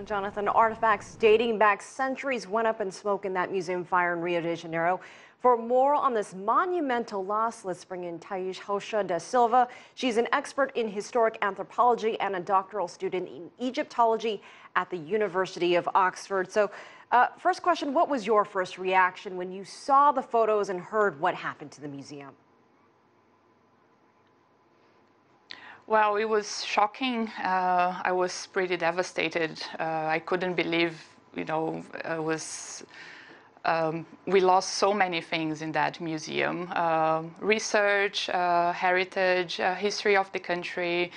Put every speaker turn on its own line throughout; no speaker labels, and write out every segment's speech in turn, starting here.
Jonathan, artifacts dating back centuries went up in smoke in that museum fire in Rio de Janeiro. For more on this monumental loss, let's bring in Thais Rocha da Silva. She's an expert in historic anthropology and a doctoral student in Egyptology at the University of Oxford. So, first question, what was your first reaction when you saw the photos and heard what happened to the museum?
Well, it was shocking. I was pretty devastated. I couldn't believe, we lost so many things in that museum. Research, heritage, history of the country.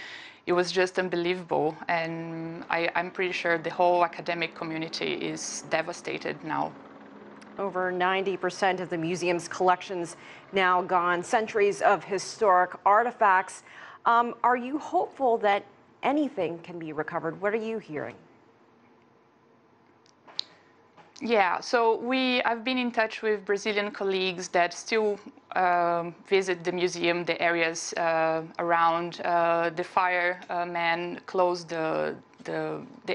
It was just unbelievable. And I'm pretty sure the whole academic community is devastated now.
Over 90% of the museum's collections now gone, centuries of historic artifacts. Are you hopeful that anything can be recovered? What are you hearing?
Yeah, so I've been in touch with Brazilian colleagues that still visit the museum, the areas around. The firemen closed the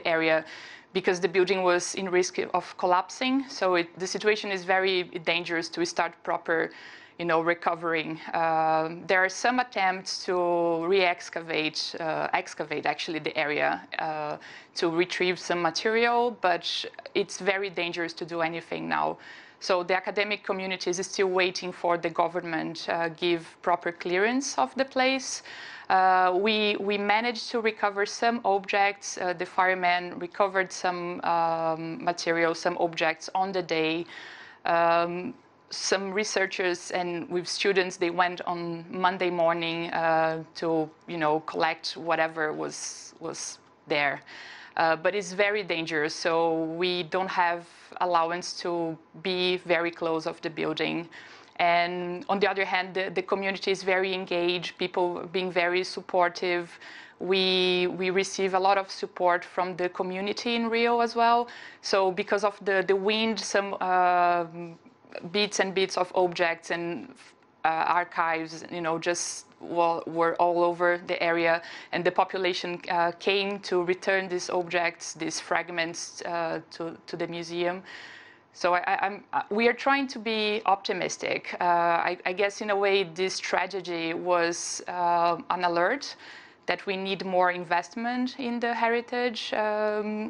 area because the building was in risk of collapsing. So the situation is very dangerous to start proper recovering. There are some attempts to re-excavate, excavate actually the area to retrieve some material, but it's very dangerous to do anything now. So the academic community is still waiting for the government give proper clearance of the place. We managed to recover some objects. The firemen recovered some material, some objects on the day. Some researchers and with students, they went on Monday morning to, collect whatever was there. But it's very dangerous, so we don't have allowance to be very close of the building. And on the other hand, the community is very engaged, people being very supportive. We receive a lot of support from the community in Rio as well. So because of the wind, some bits and bits of objects and archives, were all over the area, and the population came to return these objects, these fragments to the museum. So we are trying to be optimistic. I guess in a way this tragedy was an alert that we need more investment in the heritage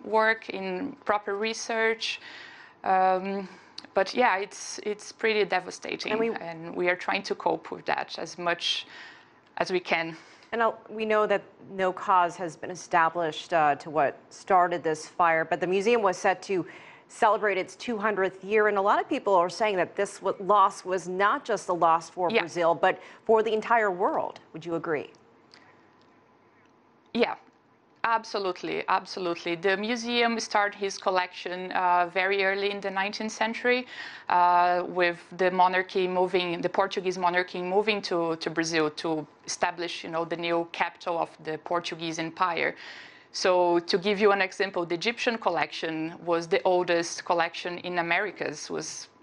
work, in proper research. But yeah, it's pretty devastating, and we are trying to cope with that as much as we can.
And we know that no cause has been established to what started this fire, but the museum was set to celebrate its 200th year, and a lot of people are saying that this loss was not just a loss for Brazil, but for the entire world. Would you agree?
Yeah. Absolutely, absolutely. The museum started his collection very early in the 19th century with the monarchy moving, the Portuguese monarchy moving to Brazil to establish, the new capital of the Portuguese Empire. So to give you an example, the Egyptian collection was the oldest collection in Americas.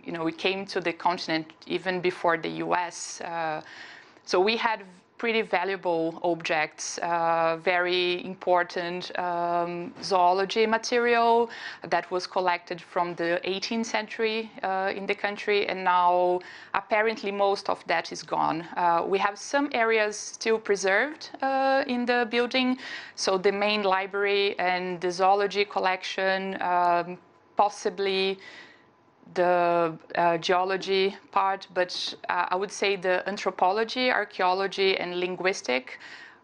It came to the continent even before the US. So we had pretty valuable objects, very important zoology material that was collected from the 18th century in the country, and now apparently most of that is gone. We have some areas still preserved in the building, so the main library and the zoology collection, possibly the geology part, but I would say the anthropology, archaeology, and linguistic,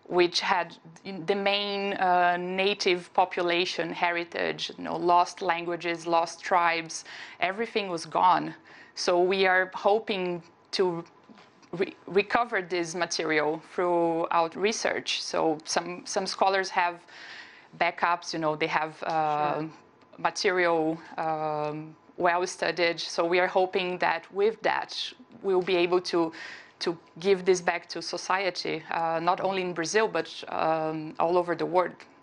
which had the main native population heritage, lost languages, lost tribes, everything was gone. So we are hoping to recover this material throughout research. So some scholars have backups, they have material well studied. So we are hoping that with that, we'll be able to give this back to society, not only in Brazil, but all over the world.